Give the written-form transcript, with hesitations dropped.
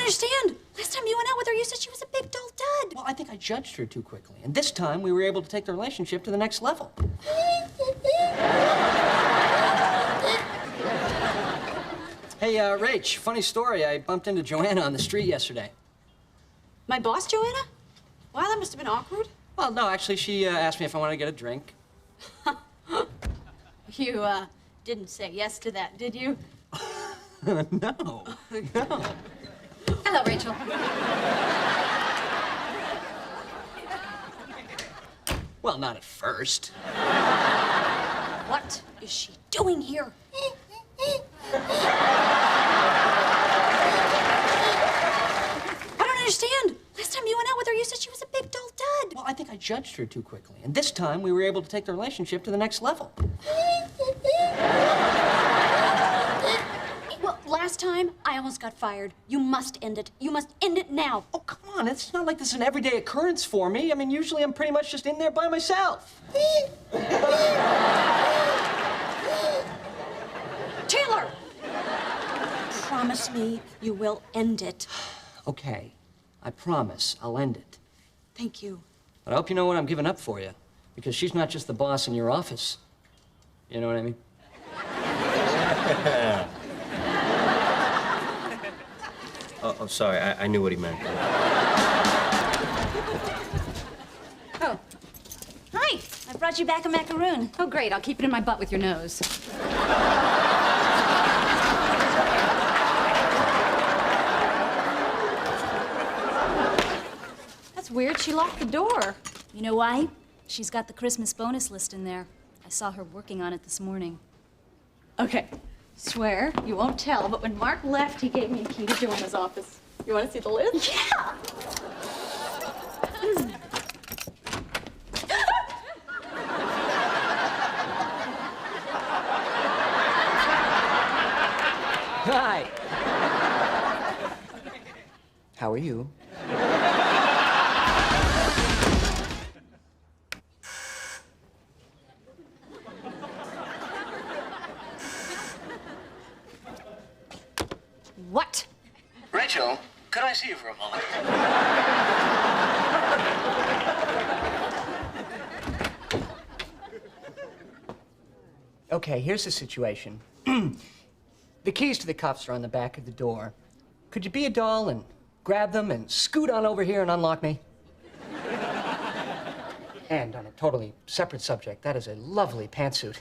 understand. Last time you went out with her, you said she was a big, dull dud. Well, I think I judged her too quickly. And this time, we were able to take the relationship to the next level. Hey, Rach, funny story. I bumped into Joanna on the street yesterday. My boss, Joanna? Wow, that must have been awkward. Well, no, actually, she asked me if I wanted to get a drink. You, didn't say yes to that, did you? No, no. Hello, Rachel. Well, not at first. What is she doing here? I don't understand. Last time you went out with her, you said she was a big, dull dud. Well, I think I judged her too quickly. And this time, we were able to take the relationship to the next level. Well, last time, I almost got fired. You must end it. You must end it now. Oh, come on. It's not like this is an everyday occurrence for me. I mean, usually I'm pretty much just in there by myself. Chandler! Promise me you will end it. Okay. I promise I'll end it. Thank you. But I hope you know what I'm giving up for you. Because she's not just the boss in your office. You know what I mean? Oh, sorry. I knew what he meant. Oh. Hi. I brought you back a macaroon. Oh, great. I'll keep it in my butt with your nose. That's weird. She locked the door. You know why? She's got the Christmas bonus list in there. I saw her working on it this morning. Okay. Swear you won't tell, but when Mark left, he gave me a key to Joanna's office. You want to see the list? Yeah! Hi. How are you? What? Rachel, could I see you for a moment? Okay, here's the situation. The keys to the cuffs are on the back of the door. Could you be a doll and grab them and scoot on over here and unlock me? And on a totally separate subject, that is a lovely pantsuit.